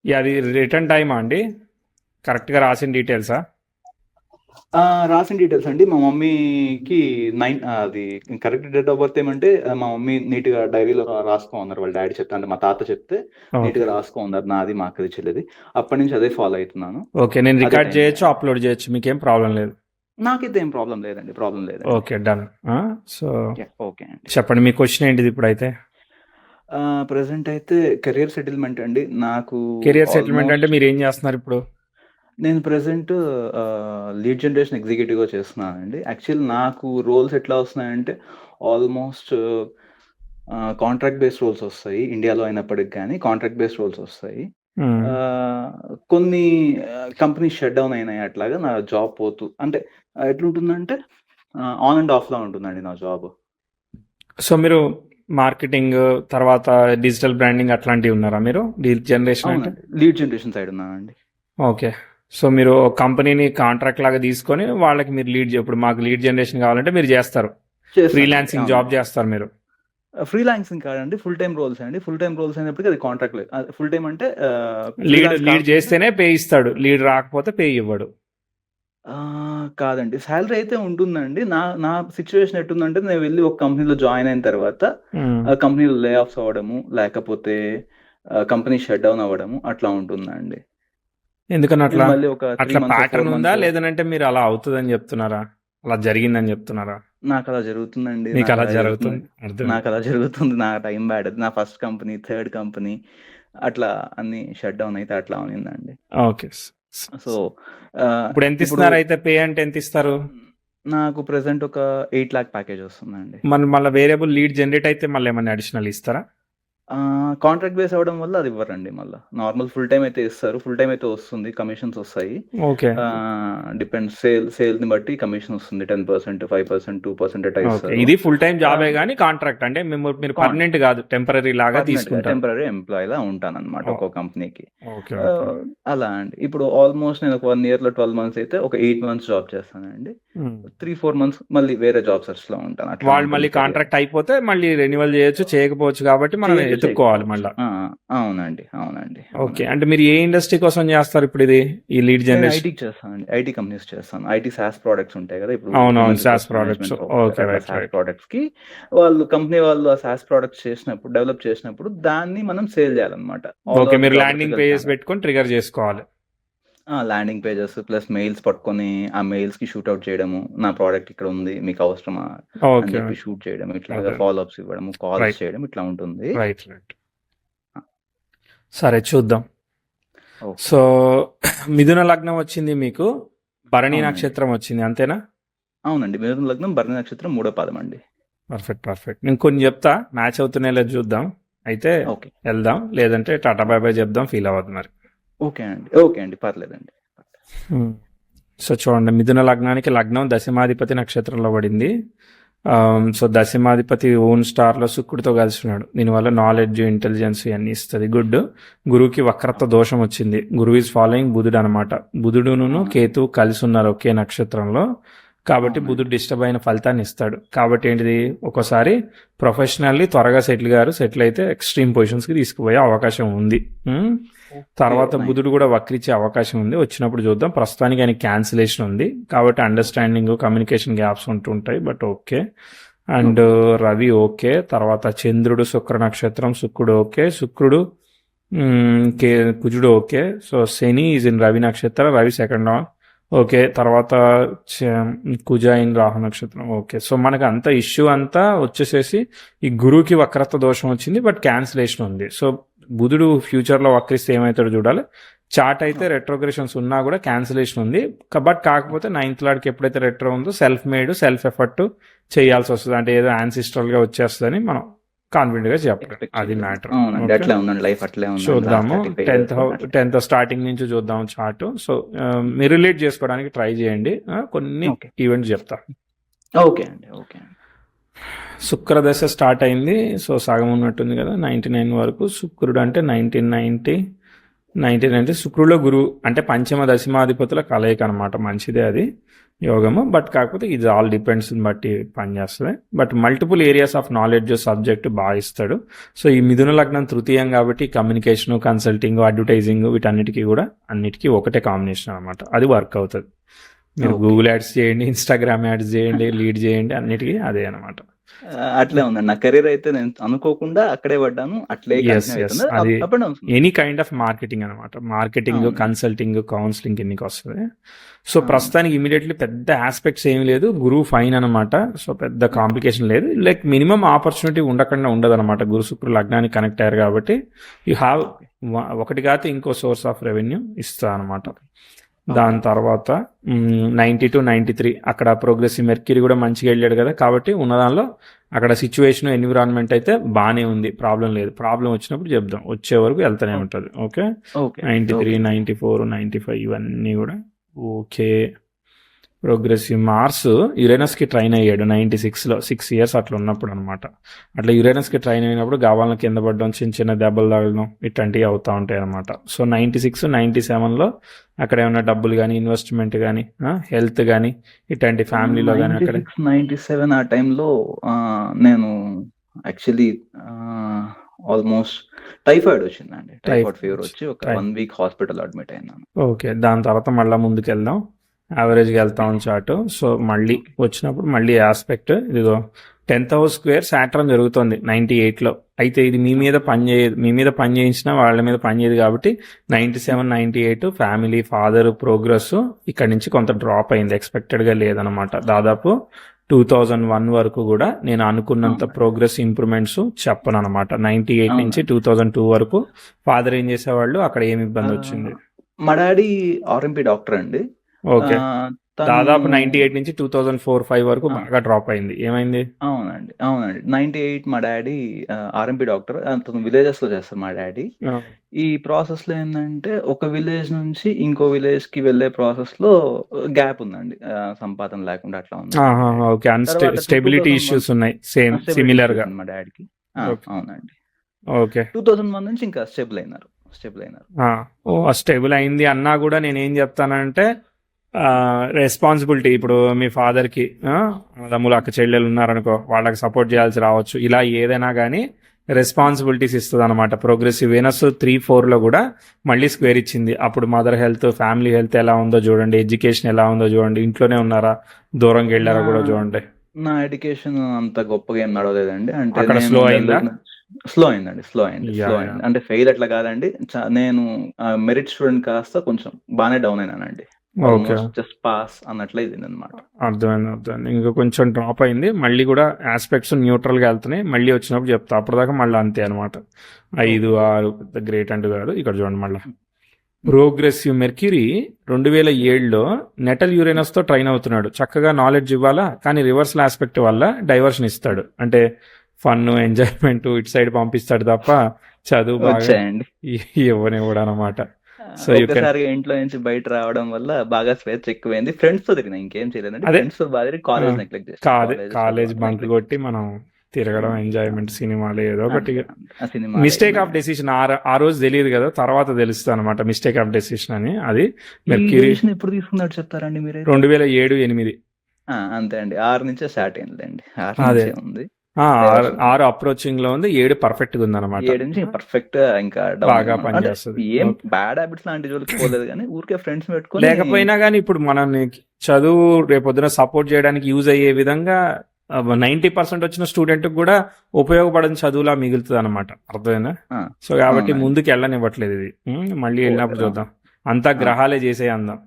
అది రిటర్న్ టైమా అండి? కరెక్ట్గా రాసిన డీటెయిల్సా? రాసిన డీటెయిల్స్ అండి. మా మమ్మీకి అది కరెక్ట్ డేట్ ఆఫ్ బర్త్ ఏమంటే మా మమ్మీ నీట్‌గా డైరీలో రాసుకోమన్నారు. వాళ్ళ డ్యాడీ చెప్తే అంటే మా తాత చెప్తే ఓకే. నీట్‌గా రాసుకోమన్నారు. నాది, మా అక్కది, చెల్లిది. అప్పటినుంచి అదే ఫాలో అయితున్నాను. ఓకే, నేను అదే రికార్డ్ టైం చేయొచ్చు, అప్లోడ్ చేయొచ్చు, మీకేం ప్రాబ్లం లేదు. నాకైతే ఏం ప్రాబ్లం లేదండి. ప్రాబ్లం లేదండి. Okay, done. So yeah! Okay అండి. చెప్పండి, మీ క్వశ్చన్ ఏంటిది ఇప్పుడైతే? ప్రెజెంట్ అయితే కెరియర్ సెటిల్‌మెంట్ అండి. నాకు కెరియర్ సెటిల్మెంట్ అంటే ఆల్మోస్ట్ మీరు ఏం చేస్తున్నారు ఇప్పుడు? నేను ప్రెజెంట్ లీడ్ జనరేషన్ ఎగ్జిక్యూటివ్‌గా చేస్తున్నానండి. యాక్చువల్లీ నాకు రోల్స్ ఎట్లా వస్తున్నాయంటే ఆల్మోస్ట్ కాంట్రాక్ట్ బేస్డ్ రోల్స్ వస్తాయి. ఇండియాలో అయినప్పటికి గానీ కాంట్రాక్ట్ బేస్డ్ రోల్స్ వస్తాయి. మ్మ్. కొన్ని కంపెనీస్ షట్ డౌన్ అయినాయి. అట్లాగా నా జాబ్ పోతూ అంటే ఎట్లుంటుందంటే ఆన్ అండ్ ఆఫ్‌లా ఉంటుందండి నా జాబ్. సో మీరు మార్కెటింగ్ తర్వాత డిజిటల్ బ్రాండింగ్ అట్లాంటివి ఉన్నారా మీరు? లీడ్ జనరేషన్ అంటే అవునండి. లీడ్ జనరేషన్ సైడ్ ఉన్నానండి. ఓకే. సో మీరు కంపెనీని కాంట్రాక్ట్ లాగా తీసుకొని వాళ్ళకి మీరు ఇప్పుడు మాకు లీడ్ జనరేషన్ కావాలంటే మీరు చేస్తారు, చేస్తానండి. ఫ్రీలాన్సింగ్ జాబ్ అవునండి. చేస్తారు మీరు. ఫ్రీలాన్సింగ్ కాదండి. ఫుల్ టైమ్ రోల్స్ అండి. ఫుల్ టైమ్ రోల్స్ అయినప్పటికి అది కాంట్రాక్ట్ లేదు. ఫుల్ టైమ్ అంటే లీడ్ ఫ్రీలాన్స్ లీడ్ కాకుండా చేస్తేనే పే ఇస్తాడు, లీడ్ రాకపోతే పే ఇవ్వడు. కాదండి. సాలరీ అయితే ఉంటుందండి. నా నా సిట్యుయేషన్ ఎట్టుందంటే నేను వెళ్లి ఒక కంపెనీలో జాయిన్ అయిన తర్వాత మ్మ్. కంపెనీలో లే ఆఫ్స్ అవ్వడము, లేకపోతే కంపెనీ షట్ డౌన్ అవ్వడము అట్లా ఉంటుందండి. ఎందుకని నేను అట్లా? మళ్ళీ ఒక 3 అట్లా మంత్సో, 4 ప్యాటర్న్ ఉందా, మంత్సో లేదనంటే మీరు అలా అవుతుందని చెప్తున్నారా, అలా జరిగిందని చెప్తున్నారా? నాకలా జరుగుతుందండి. మీకు అలా నాకలా జరుగుతుంది. జరుగుతుంది, అర్థం. నాకలా జరుగుతుంది. నా టైం బ్యాడ్. నా ఫస్ట్ కంపెనీ, థర్డ్ కంపెనీ అట్లా అన్నీ షట్ డౌన్ అయితే అట్లా ఉన్నిందండి. ఓకే. సో, ఇప్పుడు ఎంత ఇప్పుడు ఇస్తున్నారు అయితే? పే అంటే ఎంత ఇస్తారు? నాకు ప్రెజెంట్ ఒక 8,00,000 ప్యాకేజ్ వస్తుందండి. మళ్ళీ వేరియబుల్ లీడ్ జనరేట్ అయితే మళ్ళీ ఏమైనా అడిషనల్ ఇస్తారా? కాంట్రాక్ట్ బేస్ అవ్వడం వల్ల అది ఇవ్వరండి మళ్ళా. నార్మల్ ఫుల్ టైమ్ అయితే ఇస్తారు. ఫుల్ టైమ్ అయితే వస్తుంది. కమిషన్స్ వస్తాయి. ఓకే. డిపెండ్స్ సేల్‌ని బట్టి కమిషన్ వస్తుంది. 10%, 5%, 2% అట్లా ఓకే, ఇస్తారు. ఇది ఫుల్ టైం జాబే ఆహ్, కానీ కాంట్రాక్ట్ అంటే మీరు కాన్ పర్మనెంట్ కాదు, టెంపరీ లాగా పర్మనెంట్‌గా తీసుకుంటారు. టెంపరరీ ఎంప్లాయీలా ఉంటానన్నమాట ఓ- ఒక్కో కంపెనీకి. Okay, okay. అలా అండి. ఇప్పుడు ఆల్మోస్ట్ నేను ఒక 1 ఇయర్‌లో 12 మంత్స్ అయితే ఒక 8 మంత్స్ జాబ్ చేస్తానండి. మ్మ్. 3, 4 మంత్స్ మళ్ళీ వేరే జాబ్ సెర్చ్‌లో ఉంటాను. అట్లా వాళ్ళు మళ్ళీ ఉంటుంది కెరియర్. కాంట్రాక్ట్ అయిపోతే మళ్ళీ రెన్యువల్ చేయొచ్చు, చేయకపోవచ్చు, కాబట్టి మనం ఎత్తుక్కోవాలి చేయకపోవచ్చు. మళ్ళీ. అవునండి. అవునండి. ఓకే, అవునండి. అంటే మీరు ఏ ఇండస్ట్రీ కోసం చేస్తారు ఇప్పుడు ఇది, ఈ లీడ్ నేను జనరేషన్? ఐటీకి చేస్తానండి. ఐటీ కంపెనీస్ చేస్తాను. ఐటీ సాస్ ప్రొడక్ట్స్ ఉంటాయి గదా! ఇప్పుడు అవునవును, human sauce resource products. Management software okay, అట్లా రైట్ సాస్ రైట్. ప్రొడక్ట్స్‌కి కంపెనీ వాళ్ళు ఆ సాస్ ప్రొడక్ట్స్ చేసినప్పుడు, డెవలప్ చేసినప్పుడు దాన్ని మనం సేల్ చేయాలన్నమాట. ఆల్ ఓకే, ఓవర్ ది మీరు ల్యాండింగ్ జాగ్రఫికల్ పేజెస్ ఛానెల్. పెట్టుకొని ట్రిగర్ చేసుకోవాలి. ల్యాండింగ్ పేజెస్ ప్లస్ మెయిల్స్ పట్టుకొని, ఆ మెయిల్స్‌కి షూట్ ఔట్ చేయడము. నా ప్రొడక్ట్ ఇక్కడ ఉంది. మీకు అవసరమా? అని ఓకే, చెప్పి ఓకే. షూట్ చేయడం. ఇట్లాగా అదే, ఫాలో అప్స్ ఇవ్వడము, కాల్స్ రైట్ చేయడం ఇట్లా ఉంటుంది. Right right. ఆ! సరే, చూద్దాం. ఓకే. సో మిథున లగ్నం వచ్చింది మీకు, భరణి అవునండి. నక్షత్రం వచ్చింది, అంతేనా? అవునండి. మిథున లగ్నం, భరణి నక్షత్రం, మూడో పాదం అండి. Perfect, perfect. నేను కొన్ని చెప్తా, మ్యాచ్ అవుతున్నాయి లేదు చూద్దాం. అయితే ఓకే. వెళ్దాం, లేదంటే టాటా బాయ్ బాయ్ చెప్దాం, ఫీల్ అవ్వద్దు మరి. ఓకే అండి. ఓకే అండి. పర్లేదండి. సో చూడండి, మిథున లగ్నానికి లగ్నం దశమాధిపతి నక్షత్రంలో పడింది. సో దశమాధిపతి ఓన్ స్టార్లో శుక్రుడితో కలిసి ఉన్నాడు. దీనివల్ల నాలెడ్జ్, ఇంటెలిజెన్స్ ఇవన్నీ ఇస్తుంది. గుడ్. గురువుకి వక్రత్వ దోషం వచ్చింది. గురువు ఈజ్ ఫాలోయింగ్ బుధుడు అనమాట. బుధుడును అవునండి. కేతువు కలిసి ఉన్నారు ఒకే నక్షత్రంలో, కాబట్టి అవునండి. బుధుడు డిస్టర్బ్ అయిన ఫలితాన్ని ఇస్తాడు. కాబట్టి ఏంటిది, ఒకసారి ప్రొఫెషనల్లీ త్వరగా సెటిల్ అయితే ఎక్స్ట్రీమ్ పొజిషన్స్కి తీసుకుపోయే అవకాశం ఉంది. తర్వాత నైస్. బుధుడు కూడా వక్రించే అవకాశం ఉంది, వచ్చినప్పుడు చూద్దాం. ప్రస్తుతానికి ఆయన క్యాన్సిలేషన్ ఉంది, కాబట్టి అండర్స్టాండింగ్, కమ్యూనికేషన్ గ్యాప్స్ ఉంటుంటాయి, but okay. And Ravi okay. తర్వాత చంద్రుడు శుక్ర నక్షత్రం, శుక్రుడు ఓకే. శుక్రుడు కుజుడు okay. So Shani is in Ravi నక్షత్ర, రవి సెకండ్ ఓకే. తర్వాత కుజ ఇన్ రాహు నక్షత్రం ఓకే. సో మనకు అంత ఇష్యూ అంతా వచ్చేసేసి ఈ గురువుకి వక్రత్వ దోషం వచ్చింది, బట్ క్యాన్సిలేషన్ ఉంది. సో బుధుడు ఫ్యూచర్లో వక్రిస్తే ఏమవుతాడో చూడాలి. చార్ట్ అయితే రెట్రోగ్రెషన్స్ ఉన్నా కూడా క్యాన్సిలేషన్ ఉంది, బట్ కాకపోతే 9th లార్డ్కి ఎప్పుడైతే రెట్రో ఉందో సెల్ఫ్ మేడ్, సెల్ఫ్ ఎఫర్ట్ చేయాల్సి వస్తుంది. అంటే ఏదో యాన్సిస్ట్రల్గా వచ్చేస్తుందని మనం కాన్ఫిడెంట్గా చెప్పడం, అది మ్యాటర్. అవునండి. అట్లే ఉందండి. లైఫ్ అట్లే ఉందండి. చూద్దాము, లాస్ట్ 35 years 10th స్టార్టింగ్ నుంచి చూద్దాం చార్ట్. సో మీరు రిలేట్ చేసుకోవడానికి ట్రై చేయండి. కొన్ని ఓకే. ఈవెంట్స్ చెప్తా. ఓకే అండి. ఓకే అండి. శుక్రదశ స్టార్ట్ అయింది, సో సగం ఉన్నట్టుంది కదా, 99 వరకు. శుక్రుడు అంటే 1990, 19 అంటే శుక్రులో గురువు అంటే పంచమ దశమాధిపతుల కలయిక అనమాట. మంచిదే అది యోగము. బట్ కాకపోతే ఇది ఆల్ డిపెండ్స్ బట్టి పనిచేస్తుంది. But multiple areas of knowledge subject బాగా ఇస్తాడు. సో ఈ మిథున లగ్నం తృతీయం కాబట్టి కమ్యూనికేషన్, కన్సల్టింగ్, అడ్వర్టైజింగ్ వీటన్నిటికీ కూడా అన్నిటికీ ఒకటే కాంబినేషన్ అనమాట. అది వర్క్ అవుతుంది. మీరు గూగుల్ యాడ్స్ చేయండి, ఇన్స్టాగ్రామ్ యాడ్స్ చేయండి, లీడ్ చేయండి, అన్నిటికీ అదే అనమాట. అట్లే ఉందండి నా కెరీర్ అయితే. నేను అనుకోకుండా అక్కడే పడ్డాను, అట్లే ఎస్ ఎస్ అది up and down. Any kind of marketing అనమాట. మార్కెటింగ్, అవును. కన్సల్టింగ్, కౌన్సిలింగ్ ఎన్నికి వస్తుంది. సో ప్రస్తుతానికి ఇమీడియట్లీ పెద్ద ఆస్పెక్ట్స్ ఏమి లేదు. గురువు ఫైన్ అనమాట. సో పెద్ద కాంప్లికేషన్ లేదు. లైక్ మినిమం ఆపర్చునిటీ ఉండకుండా ఉండదు అనమాట. గురు శుక్రుడు లగ్నానికి కనెక్ట్ అయ్యారు కాబట్టి యూ హ్యావ్ ఒకటి కాకపోతే ఇంకో సోర్స్ ఆఫ్ రెవెన్యూ ఇస్తా అనమాట. దాని తర్వాత 90-93 అక్కడ ప్రోగ్రెసివ్ మెర్క్యూరీ కూడా మంచిగా వెళ్ళాడు కదా, కాబట్టి ఉన్న దానిలో అక్కడ సిచ్యువేషన్, ఎన్విరాన్మెంట్ అయితే బాగానే ఉంది, ప్రాబ్లం లేదు. ప్రాబ్లం వచ్చినప్పుడు చెప్దాం, వచ్చే వరకు వెళ్తూనే ఉంటుంది. ఓకే, 93, 94, 95 ఇవన్నీ కూడా ఓకే. ప్రోగ్రెసివ్ మార్స్ యురేనస్కి ట్రైన్ అయ్యాడు 96లో, 6 years అట్లా ఉన్నప్పుడు అనమాట. అట్లా యురేనస్కి ట్రైన్ అయినప్పుడు గావాలను కింద పడడం, చిన్న చిన్న దెబ్బలు తగలడం ఇట్లాంటివి అవుతూ ఉంటాయి అనమాట. సో 96, 97లో అక్కడ ఏమైనా డబ్బులు కానీ, ఇన్వెస్ట్మెంట్ కానీ, హెల్త్ కానీ, ఇట్లాంటి ఫ్యామిలీలో కానీ అక్కడ 97 ఆ టైంలో నేను యాక్చువల్లీ ఆల్మోస్ట్ టైఫాయిడ్ వచ్చిందండి. టైఫాయిడ్ ఫీవర్ వచ్చి ఒక 1 week హాస్పిటల్ అడ్మిట్ అయినాను. ఓకే, దాని తర్వాత మళ్ళీ ముందుకు వెళ్దాం. యావరేజ్గా వెళ్తాం చార్ట్. సో మళ్ళీ వచ్చినప్పుడు మళ్ళీ ఆస్పెక్ట్ ఇదిగో 10th house స్క్వేర్ సాటర్న్ జరుగుతుంది 98లో. అయితే ఇది మీ మీద పని చేయించినా వాళ్ళ మీద పని చేయదు కాబట్టి 97, 98 ఫ్యామిలీ, ఫాదర్, ప్రోగ్రెస్ ఇక్కడ నుంచి కొంత డ్రాప్ అయింది. ఎక్స్పెక్టెడ్గా లేదనమాట. దాదాపు 2001 వరకు కూడా నేను అనుకున్నంత ప్రోగ్రెస్, ఇంప్రూవ్మెంట్స్ చెప్పను అనమాట. 98 నుంచి 2002 వరకు ఫాదర్ ఏం చేసేవాళ్ళు, అక్కడ ఏమి ఇబ్బంది వచ్చింది? మా డాడీ ఆర్ఎంపీ డాక్టర్ అండి. ఓకే, దాదాపు 98 నుంచి 2004-05 వరకు బాగా డ్రాప్ అయింది. ఏమైంది? అవునండి 98 మా డాడీ ఆర్ఎంపీ డాక్టర్. అతను విలేజెస్ లో చేస్తారు మా డాడీ. ఈ ప్రాసెస్ లో ఏంటంటే ఒక విలేజ్ నుంచి ఇంకో విలేజ్ కి వెళ్లే ప్రాసెస్ లో గ్యాప్ ఉందండి, సంపాదన లేకుండా అట్లా ఉంది. ఓకే, స్టెబిలిటీ ఇష్యూస్ ఉన్నాయి సేమ్ సిమిలర్ గా మా డాడీకి. అవునండి, ఓకే. 2001 నుంచి ఇంకా స్టేబుల్ అయినారు. స్టేబుల్ అయింది అన్నా కూడా నేను ఏం చెప్తానంటే రెస్పాన్సిబిలిటీ. ఇప్పుడు మీ ఫాదర్కి తమ్ములు, అక్క చెల్లెలు ఉన్నారనుకో, వాళ్ళకి సపోర్ట్ చేయాల్సి రావచ్చు. ఇలా ఏదైనా కానీ రెస్పాన్సిబిలిటీస్ ఇస్తుంది అనమాట. ప్రోగ్రెసివ్ వీనస్ 3-4లో కూడా మళ్ళీ స్క్వేర్ ఇచ్చింది. అప్పుడు మదర్ హెల్త్, ఫ్యామిలీ హెల్త్ ఎలా ఉందో చూడండి, ఎడ్యుకేషన్ ఎలా ఉందో చూడండి, ఇంట్లోనే ఉన్నారా, దూరంగా వెళ్ళారా కూడా చూడండి. నా ఎడ్యుకేషన్ అంత గొప్పగా ఏం నడవలేదండి. అంటే అక్కడ స్లో అయిందా? స్లో అయింది. అంటే ఫెయిల్ అట్లా కాదండి. నేను మెరిట్ స్టూడెంట్ కాస్త కొంచెం బాగానే డౌన్ అయినానండి. జస్ట్ పాస్ అన్నట్లే ఇది అనమాట. అర్థమైంది. ఇంకా కొంచెం డ్రాప్ అయింది. మళ్ళీ కూడా ఆస్పెక్ట్స్ న్యూట్రల్ గా వెళ్తున్నాయి. మళ్ళీ వచ్చినప్పుడు చెప్తా. అప్పటిదాకా మళ్ళీ అంతే అనమాట. 5, 6 పెద్ద గ్రేట్ అంటూ కాదు. ఇక్కడ చూడండి మళ్ళీ ప్రోగ్రెసివ్ మెర్క్యూరీ 2007లో నెటల్ యురేనస్ తో ట్రైన్ అవుతున్నాడు. చక్కగా నాలెడ్జ్ ఇవ్వాలా, కానీ రివర్సల్ ఆస్పెక్ట్ వల్ల డైవర్షన్ ఇస్తాడు. అంటే ఫన్, ఎంజాయ్మెంట్ ఇటు సైడ్ పంపిస్తాడు తప్ప చదువు బాగా ఇవ్వని కూడా అనమాట. సో ఇంట్లో నుంచి బయట రావడం వల్ల బాగా స్వేచ్ఛ ఎక్కువైంది. ఫ్రెండ్స్ తో తిరిగిన, ఇంకేం చేయలేదండి. ఫ్రెండ్స్ తో బాగా కాలేజ్ నెగ్లెక్ట్ చేస్తాను. కాలేజ్ బంక్ కొట్టి మనం తిరగడం, ఎంజాయ్మెంట్, సినిమాలు ఏదో ఒకటి. మిస్టేక్ ఆఫ్ డెసిషన్ ఆ రోజు తెలియదు కదా, తర్వాత తెలుస్తుంది అనమాట మిస్టేక్ ఆఫ్ డెసిషన్ అని. అది మెర్క్యూరీ ఎప్పుడు తీసుకున్నాడు చెప్తారండి మీరు? 2007-8 అంతే అండి. 6 నుంచే స్టార్ట్ అయిందండి. అదే ఉంది 6 అప్రోచింగ్ లో ఉంది, 7 పర్ఫెక్ట్ గా ఉంది అనమాట. 7 నుంచి పర్ఫెక్ట్ ఇంకా బాగా పనిచేస్తుంది. ఏం బ్యాడ్ హ్యాబిట్స్ లాంటి జోలికి పోలేదు, కానీ ఊరికే ఫ్రెండ్స్ పెట్టుకొని. లేకపోయినా కానీ ఇప్పుడు మనం చదువు రేపొద్దున సపోర్ట్ చేయడానికి యూజ్ అయ్యే విధంగా 90% వచ్చిన స్టూడెంట్ కూడా ఉపయోగపడని చదువులా మిగులుతుంది అనమాట. అర్థమైందా? సో కాబట్టి ముందుకు వెళ్ళనివ్వట్లేదు ఇది. మళ్ళీ వెళ్ళినప్పుడు చూద్దాం. అంతా గ్రహాలే చేసే అందాం.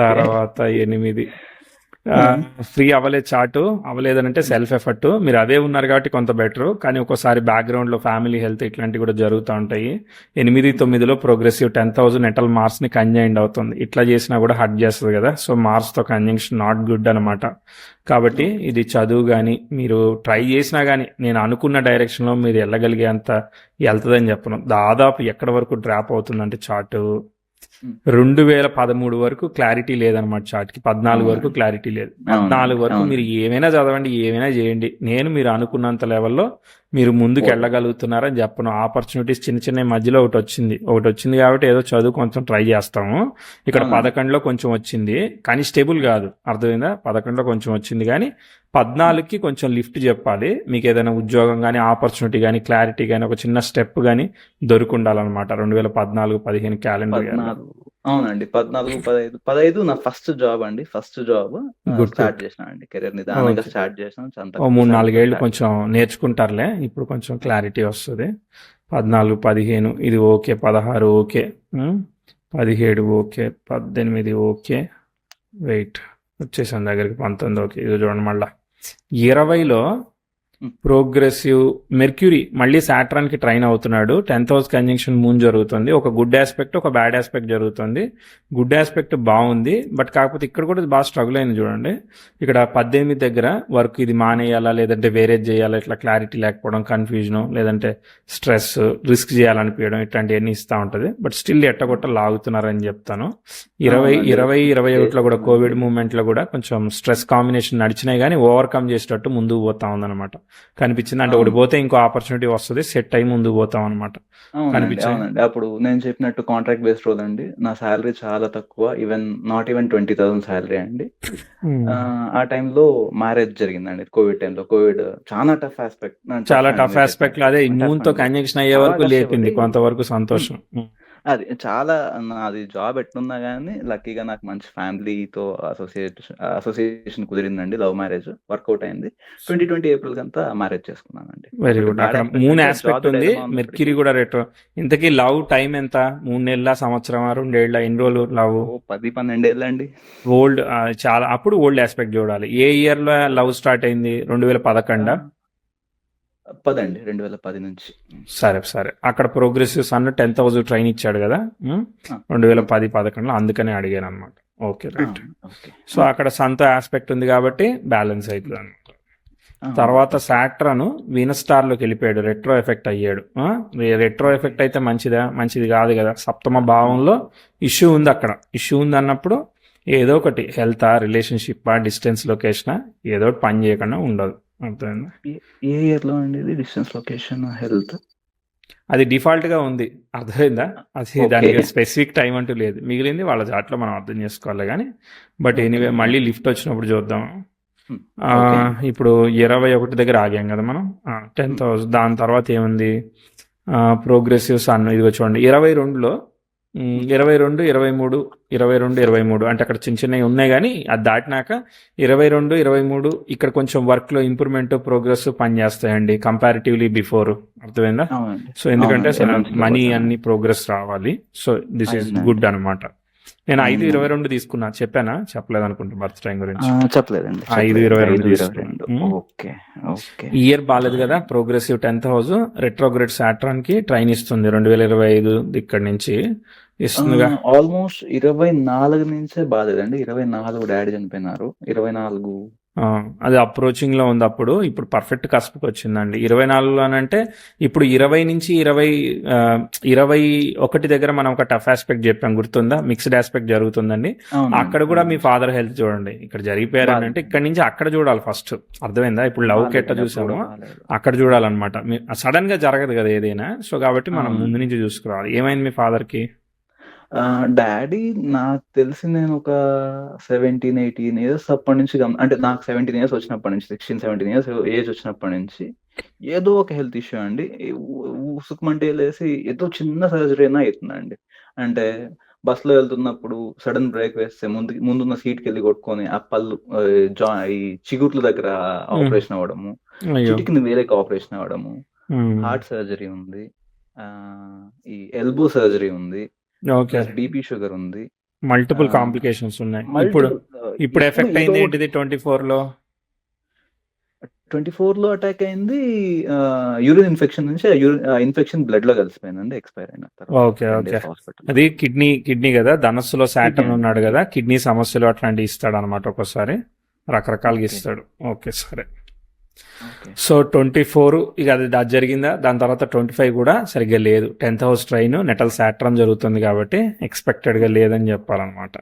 తర్వాత 8 ఫ్రీ అవ్వలేదు చార్ట్. అవ్వలేదనంటే self effort. మీరు అదే ఉన్నారు కాబట్టి కొంత బెటర్, కానీ ఒక్కోసారి బ్యాక్గ్రౌండ్లో ఫ్యామిలీ హెల్త్ ఇట్లాంటివి కూడా జరుగుతూ ఉంటాయి. 8-9లో ప్రోగ్రెసివ్ 10th house నెటల్ మార్స్ని కంజైండ్ అవుతుంది. ఇట్లా చేసినా కూడా హర్ట్ చేస్తుంది కదా. సో మార్స్తో కంజంక్షన్ నాట్ గుడ్ అనమాట. కాబట్టి ఇది చదువు కానీ మీరు ట్రై చేసినా కానీ నేను అనుకున్న డైరెక్షన్లో మీరు వెళ్ళగలిగే అంత వెళ్తుందని చెప్పను. దాదాపు ఎక్కడి వరకు డ్రాప్ అవుతుందంటే చార్ట్ 2013 వరకు క్లారిటీ లేదనమాట. చార్ట్కి 14 వరకు క్లారిటీ లేదు. 14 వరకు మీరు ఏమైనా చదవండి, ఏమైనా చేయండి, నేను మీరు అనుకున్నంత లెవెల్లో మీరు ముందుకు ఓకే. వెళ్ళగలుగుతున్నారని చెప్పను. ఆపర్చునిటీస్ చిన్న చిన్న మధ్యలో ఒకటి వచ్చింది కాబట్టి ఏదో చదువు కొంచెం ట్రై చేస్తాము. ఇక్కడ అవునండి. 11లో కొంచెం వచ్చింది కానీ స్టేబుల్ కాదు, అర్థమైందా? 11లో కొంచెం వచ్చింది కానీ 14కి కొంచెం లిఫ్ట్ చెప్పాలి. మీకు ఏదైనా ఉద్యోగం కానీ ఆపర్చునిటీ కానీ క్లారిటీ కానీ ఒక చిన్న స్టెప్ కానీ దొరికి ఉండాలన్నమాట 2014-15 క్యాలెండర్ ఇయర్లో. 14 అవునండి. 14, 15 నా ఫస్ట్ జాబ్ అండి. First job good start good. చేసినా అండి. కెరీర్ నిదానంగా ఓకే. స్టార్ట్ చేసినాం. ఓ అంతకు 3-4 ఏళ్ళు స్టార్ట్ కొంచెం నేర్చుకుంటారులే, ఇప్పుడు కొంచెం క్లారిటీ వస్తుంది. 14, 15 ఇది okay, 16 okay, 17 okay, 18 okay, wait వచ్చేసాను దగ్గరికి 19 ఓకే. ఇది చూడండి మళ్ళా 20లో ప్రోగ్రెసివ్ మెర్క్యూరీ మళ్ళీ సాట్రాన్కి ట్రైన్ అవుతున్నాడు. 10th హౌస్ కంజంక్షన్ మూన్ జరుగుతుంది. ఒక గుడ్ ఆస్పెక్ట్ ఒక బ్యాడ్ ఆస్పెక్ట్ జరుగుతుంది. గుడ్ ఆస్పెక్ట్ బాగుంది, బట్ కాకపోతే ఇక్కడ కూడా బాగా స్ట్రగుల్ అయింది చూడండి. ఇక్కడ 18 దగ్గర వర్క్ ఇది మానేయాలా లేదంటే వేరేది చేయాలా, ఇట్లా క్లారిటీ లేకపోవడం, కన్ఫ్యూజన్, లేదంటే స్ట్రెస్, రిస్క్ చేయాలనిపించడం, ఇట్లాంటివన్నీ ఇస్తూ ఉంటుంది. బట్ స్టిల్ ఎట్టగొట్ట లాగుతున్నారని చెప్తాను. 21లో కూడా కోవిడ్ మూమెంట్లో కూడా కొంచెం స్ట్రెస్ కాంబినేషన్ నడిచినాయి కానీ ఓవర్కమ్ చేసేటట్టు ముందుకు పోతా ఉందన్నమాట. కనిపించింది అంటే ఒకటి పోతే ఇంకో ఆపర్చునిటీ వస్తుంది, సెట్ అయి ముందుకు పోతాం అనమాట. కనిపించాయి. అవునండి. అప్పుడు నేను చెప్పినట్టు కాంట్రాక్ట్ బేస్డ్ రోల్ అండి. నా సాలరీ చాలా తక్కువ, నాట్ ఈవెన్ 20,000 సాలరీ అండి. ఆ టైంలో మ్యారేజ్ జరిగిందండి. కోవిడ్ టైంలో. కోవిడ్ చాలా టఫ్ ఆస్పెక్ట్. చాలా టఫ్ ఆస్పెక్ట్ అదే మూన్ తో కంజంక్షన్ అయ్యే వరకు లేపింది, కొంతవరకు సంతోషం. అది చాలా నాది జాబ్ ఎట్లున్నా కానీ లక్కీగా నాకు మంచి ఫ్యామిలీతో అసోసియేషన్ కుదిరిందండి. లవ్ మ్యారేజ్ వర్కౌట్ అయింది. 2020 ఏప్రిల్ కంతా మ్యారేజ్ చేసుకున్నానండి. Very good. అక్కడ మూన్ ఆస్పెక్ట్ ఉంది, మెర్క్యూరీ కూడా రెట్రో. ఇంతకీ లవ్ టైం ఎంత? 3 నెలల, సంవత్సరం, 2 ఏళ్ళ, ఎన్ని రోజులు లవ్? 10-12 ఏళ్ళండి. ఓల్డ్ చాలా. అప్పుడు ఓల్డ్ ఆస్పెక్ట్ చూడాలి. ఏ ఇయర్ లో లవ్ స్టార్ట్ అయింది? 2011? 10 అండి, 2010 నుంచి. సరే అక్కడ progressive sun 10th house train ఇచ్చాడు కదా 2010-11లో, అందుకనే అడిగాను అనమాట. Okay right. సో అక్కడ సన్తో ఆస్పెక్ట్ ఉంది కాబట్టి బ్యాలెన్స్ అవుతుంది అనమాట. తర్వాత సాట్రన్ వీనస్ స్టార్ లోకి వెళ్ళిపోయాడు, రెట్రో ఎఫెక్ట్ అయ్యాడు. రెట్రో ఎఫెక్ట్ అయితే మంచిది కాదు కదా. సప్తమ భావంలో ఇష్యూ ఉంది. అక్కడ ఇష్యూ ఉంది అన్నప్పుడు ఏదో ఒకటి హెల్త్, రిలేషన్షిప్, డిస్టెన్స్, లొకేషన్ ఏదో ఒకటి పని చేయకుండా ఉండదు. అర్థమైందా? ఏ ఇయర్ లో అండి ఇది? డిస్టెన్స్, లొకేషన్, హెల్త్ అది డిఫాల్ట్ గా ఉంది. అర్థమైందా? అది దానికి స్పెసిఫిక్ టైం అంటూ లేదు. మిగిలింది వాళ్ళ చాట్లో మనం అర్థం చేసుకోవాలి కానీ. బట్ ఎనీవే మళ్ళీ లిఫ్ట్ వచ్చినప్పుడు చూద్దాం. ఇప్పుడు 21 దగ్గర ఆగాం కదా మనం. 10th house. దాని తర్వాత ఏముంది? Progressive sun. ఇదిగో చూడండి 22లో 22, 23, 22, 23 అంటే అక్కడ చిన్నవి ఉన్నాయి కానీ అది దాటినాక 22, 23 ఇక్కడ కొంచెం వర్క్ లో ఇంప్రూవ్మెంట్, ప్రోగ్రెస్ పనిచేస్తాయండి కంపారిటివ్లీ బిఫోర్. అర్థమైందా? సో ఎందుకంటే మనీ అన్ని ప్రోగ్రెస్ రావాలి. సో దిస్ ఈస్ గుడ్ అనమాట. నేను 5-22 తీసుకున్నా, చెప్పానా? చెప్పలేదు అనుకుంటా. బర్త్ టైం గురించి చెప్పలేదండి. 5-22 ఇయర్ బాగాలేదు కదా. ప్రోగ్రెసివ్ 10th హౌస్ రెట్రోగ్రేడ్ సాట్రాన్ కి ట్రైన్ ఇస్తుంది 2025 ఇక్కడ నుంచి ఇస్తుందిగా. ఆల్మోస్ట్ 24 నుంచే బాగాలేదండి. 24 డాడీ చనిపోయినారు. 24 అది అప్రోచింగ్ లో ఉంది అప్పుడు. ఇప్పుడు పర్ఫెక్ట్ కస్ప్కి వచ్చిందండి 24లో. అంటే ఇప్పుడు 20 నుంచి 21 దగ్గర మనం ఒక టఫ్ ఆస్పెక్ట్ చెప్పాం, గుర్తుందా? మిక్స్డ్ ఆస్పెక్ట్ జరుగుతుందండి. అక్కడ కూడా మీ ఫాదర్ హెల్త్ చూడండి. ఇక్కడ జరిగిపోయారని అంటే ఇక్కడ నుంచి అక్కడ చూడాలి ఫస్ట్. అర్థమైందా? ఇప్పుడు లవ్ కెట్ట చూసాము, అక్కడ చూడాలన్నమాట. సడన్ గా జరగదు కదా ఏదైనా. సో కాబట్టి మనం ముందు నుంచి చూసుకోవాలి. ఏమైంది మీ ఫాదర్ కి? డాడీ నాకు తెలిసి నేను ఒక 17-18 ఇయర్స్ అప్పటి నుంచి అంటే నాకు 17 ఇయర్స్ వచ్చినప్పటి నుంచి, 16-17 ఇయర్స్ ఏజ్ వచ్చినప్పటి నుంచి ఏదో ఒక హెల్త్ ఇష్యూ అండి. ఉసుకుమంటే లేసి ఏదో చిన్న సర్జరీ అయినా అవుతుందండి. అంటే బస్సులో వెళ్తున్నప్పుడు సడన్ బ్రేక్ వేస్తే ముందున్న సీట్కి వెళ్ళి కొట్టుకొని ఆ పళ్ళు, ఈ చిగుర్ల దగ్గర ఆపరేషన్ అవ్వడము, చిటికిని వేరేకి ఆపరేషన్ అవ్వడము, హార్ట్ సర్జరీ ఉంది, ఈ ఎల్బో సర్జరీ ఉంది, బీపీ షుగర్ ఉంది, మల్టిపుల్ కాంప్లికేషన్స్ ఉన్నాయి. ఇప్పుడు ఎఫెక్ట్ అయింది ఏంటిది? 24లో అటాక్ అయింది. యూరిన్ ఇన్ఫెక్షన్ నుంచి ఇన్ఫెక్షన్ బ్లడ్ లో కలిసిపోయిందండి. ఎక్స్పైర్ అయిన తర్వాత అది కిడ్నీ కదా. ధనస్సులో సాటర్న్ ఉన్నాడు కదా, కిడ్నీ సమస్యలు అట్లాంటివి ఇస్తాడు అనమాట. ఒక్కోసారి రకరకాలుగా ఇస్తాడు. ఓకే సరే. సో 24 ఇక అది జరిగిందా. దాని తర్వాత 25 కూడా సరిగ్గా లేదు. 10th హౌస్ ట్రైన్ నెటల్ సాట్రన్ జరుగుతుంది కాబట్టి ఎక్స్పెక్టెడ్ గా లేదని చెప్పాలన్నమాట.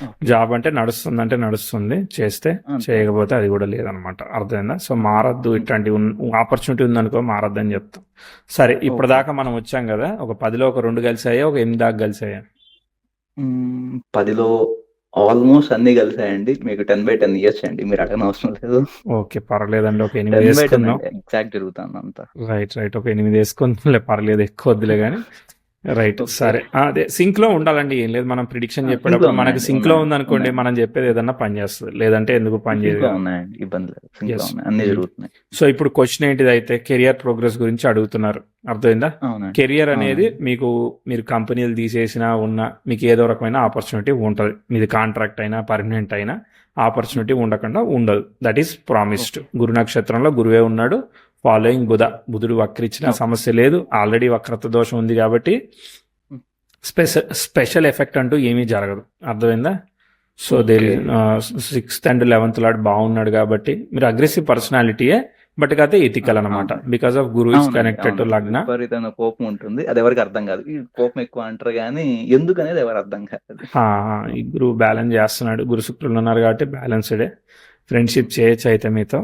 ఓకే. జాబ్ అంటే నడుస్తుందంటే నడుస్తుంది, చేస్తే అంతే. చేయకపోతే అది కూడా లేదనమాట. అర్థమైందా? సో మారద్దు, ఇట్లాంటి ఆపర్చునిటీ ఉందనుకో మారద్దని చెప్తాం. సరే, ఓకే. ఇప్పటిదాకా మనం వచ్చాం కదా, ఒక 10లో ఒక 2 కలిసాయా, ఒక 8 దాకా కలిసాయా? 10లో ఆల్మోస్ట్ అన్నీ కలిసాయండి. మీకు 10/10 ఇయ్యొచ్చండి. మీరు అడగనవసరం లేదు. ఓకే, పర్లేదండి, ఒక 8 10/10 వేసుకుందాం. అండి. ఎగ్జాక్ట్ జరుగుతుందంతా. రైట్, ఒక 8 వేసుకుందాంలే, పర్లేదు, ఎక్కువ వద్దులే కానీ. Right, okay. సరే. అదే సింక్ లో ఉండాలండి, ఏం లేదు. మనం ప్రిడిక్షన్ సింక్లో చెప్పేటప్పుడు మనకి ఉన్నాయండి. సింక్ లో ఉన్నాయి. ఉందనుకోండి, ఉన్నాయి. మనం చెప్పేది ఏదన్నా పని చేస్తుంది, లేదంటే ఎందుకు పని చేయదు సింక్లో కదా. ఉన్నాయండి. ఇబ్బంది లేదు. సింక్లో ఎస్. ఉన్నాయి. అన్నీ జరుగుతున్నాయి. సో ఇప్పుడు క్వశ్చన్ ఏంటిది అయితే, కెరియర్ ప్రోగ్రెస్ గురించి అడుగుతున్నారు. అర్థమైందా? అవునండి. కెరియర్ అనేది అవునండి. మీరు కంపెనీలు తీసేసినా ఉన్నా మీకు ఏదో రకమైన ఆపర్చునిటీ ఉంటుంది. మీది కాంట్రాక్ట్ అయినా పర్మనెంట్ అయినా ఆపర్చునిటీ ఉండకుండా ఉండదు. That is promised. ఓకే. గురు నక్షత్రంలో గురువే ఉన్నాడు. ఫాలోయింగ్ బుధుడు వక్రించిన ఓకే. సమస్య లేదు. ఆల్రెడీ వక్రత దోషం ఉంది కాబట్టి హ్మ్. స్పెషల్ ఎఫెక్ట్ అంటూ ఏమీ జరగదు. అర్థమైందా? So there okay. Is 6th and 11th lot బాగున్నాడు కాబట్టి మీరు అగ్రెసివ్ పర్సనాలిటీయే, బట్ కాకపోతే ఎథికల్ అనమాట. అవునండి. బికాస్ ఆఫ్ గురు ఇస్ అవునండి. కనెక్టెడ్ టు అవునండి. లగ్న. విపరీతమైన కోపం ఉంటుంది. అది ఎవరికీ అర్థం కాదు. ఈ కోపం ఎక్కువ అంటారు గానీ, ఎందుకనేది ఎవరు అర్థం కాదు. ఆ, ఈ గురువు బ్యాలెన్స్ చేస్తున్నాడు. గురు శుక్రులు ఉన్నారు కాబట్టి బ్యాలెన్స్డే. ఫ్రెండ్షిప్ చేయొచ్చు అయితే మీతో.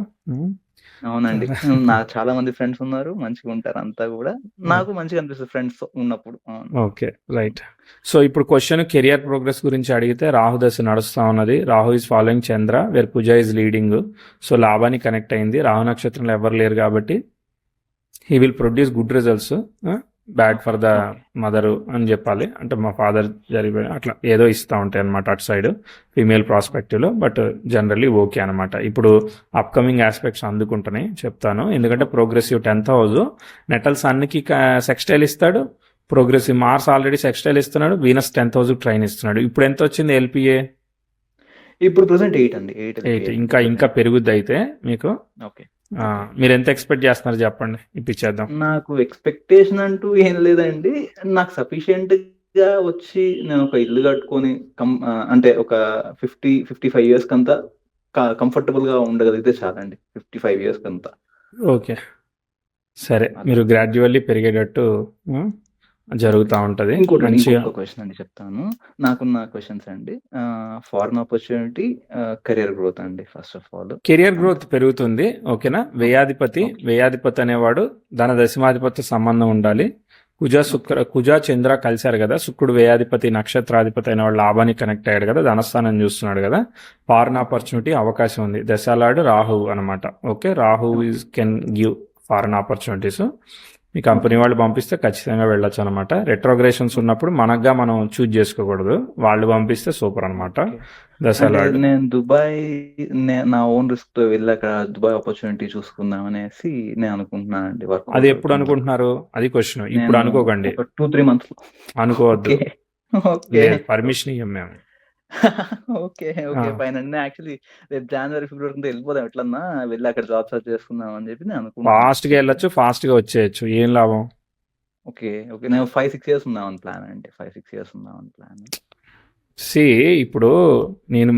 అవునండి. నాకు చాలా మంది ఫ్రెండ్స్ ఉన్నారు. మంచిగా ఉంటారు అంతా గూడా. నాకు మంచిగా అనిపిస్తది ఫ్రెండ్స్ ఉన్నప్పుడు. అవును. Okay, right. సో ఇప్పుడు క్వశ్చన్ కెరియర్ ప్రోగ్రెస్ గురించి అడిగితే, రాహు దశ నడుస్తా ఉన్నది. Rahu is following Chandra, where Kuja is leading. So లాభానికి కనెక్ట్ అయింది. రాహు నక్షత్రంలో ఎవరు లేరు కాబట్టి he will produce good results. Bad for the okay. Mother అని చెప్పాలి. అంటే మా ఫాదర్ జరిగిపోయి అట్లా ఏదో ఇస్తూ ఉంటాయి అనమాట అటు సైడ్ ఫీమేల్ ప్రాస్పెక్టివ్లో. బట్ జనరల్లీ ఓకే అనమాట. ఇప్పుడు అప్కమింగ్ ఆస్పెక్ట్స్ అందుకుంటున్నాయి, చెప్తాను. ఎందుకంటే ప్రోగ్రెసివ్ 10th హౌస్ నెటల్ సన్కి సెక్స్టైల్ ఇస్తాడు. ప్రోగ్రెసివ్ మార్స్ ఆల్రెడీ సెక్స్టైల్ ఇస్తున్నాడు. వీనస్ 10th హౌస్ ట్రైన్ ఇస్తున్నాడు. ఇప్పుడు ఎంత వచ్చింది ఎల్పిఏ? ఇప్పుడు ప్రెజెంట్ 8 అండి. 8 8. LPA ఇంకా ప్రెజెంట్. పెరుగుద్ది అయితే మీకు. ఓకే. మీరు ఎంత ఎక్స్పెక్ట్ చేస్తున్నారు చెప్పండి, ఇప్పించేద్దాం. నాకు ఎక్స్‌పెక్టేషన్ అంటూ ఏం లేదండి. నాకు సఫిషియెంట్‌గా వచ్చి నేను ఒక ఇల్లు కట్టుకొని అంటే ఒక 55 ఇయర్స్‌కంతా కంఫర్టబుల్‌గా ఉండగలిగితే చాలండి. 55 ఇయర్స్‌కంతా. ఓకే, సరే. అలా. మీరు గ్రాడ్యువల్లీ పెరిగేటట్టు జరుగుతూ ఉంటుంది మంచిగా. ఇంకొక క్వెషన్ అండి చెప్తాను. నాకున్న క్వెషన్స్ అండి. ఫారెన్ ఆపర్చునిటీ, కెరియర్ గ్రోత్ అండి first of all. Career growth పెరుగుతుంది. ఓకేనా? వ్యయాధిపతి అనేవాడు ధన దశమాధిపతి సంబంధం ఉండాలి. కుజ చంద్ర కలిశారు కదా. శుక్రుడు వ్యయాధిపతి నక్షత్రాధిపతి అయిన వాడు లాభానికి కనెక్ట్ అయ్యాడు కదా, ధనస్థానం చూస్తున్నాడు కదా. ఫారెన్ ఆపర్చునిటీ అవకాశం ఉంది. దశాలాడు రాహు అనమాట. Okay, Rahu can give foreign opportunities. Me company వాళ్ళు పంపిస్తే ఖచ్చితంగా వెళ్ళొచ్చు అనమాట. రెట్రోగ్రేషన్స్ ఉన్నప్పుడు మనం చూజ్ చేసుకోకూడదు. వాళ్ళు పంపిస్తే సూపర్ అనమాట. దశాలాడు నేను దుబాయ్ నా ఓన్ రిస్క్ తో వెళ్ళి అక్కడ దుబాయ్ ఆపర్చునిటీ చూసుకుందాం అనేసి నేను అనుకుంటున్నానండి. అది ఎప్పుడు అనుకుంటున్నారు? అది క్వశ్చన్. ఇప్పుడు అనుకోకండి. 2-3 మంత్స్ అనుకోవద్దు. ఓకే. పర్మిషన్ ఇవ్వం మేము. ఓకే. ఫైన్ అండి. యాక్చువల్లీ రేపు జనవరి, ఫిబ్రవరి కింద వెళ్ళిపోదాం ఎట్లన్నా. వెళ్ళి అక్కడ జాబ్ సెర్చ్ చేసుకుందాం అని చెప్పి నేను అనుకున్నాను. ఫాస్ట్ గా వెళ్ళొచ్చు, ఫాస్ట్ గా వచ్చేయచ్చు. ఏం లాభం? ఓకే. నేను 5-6 ఇయర్స్ ఉందామని ప్లాన్ అండి. 5-6 ఇయర్స్ ఉందామని ప్లాన్. ఇప్పుడు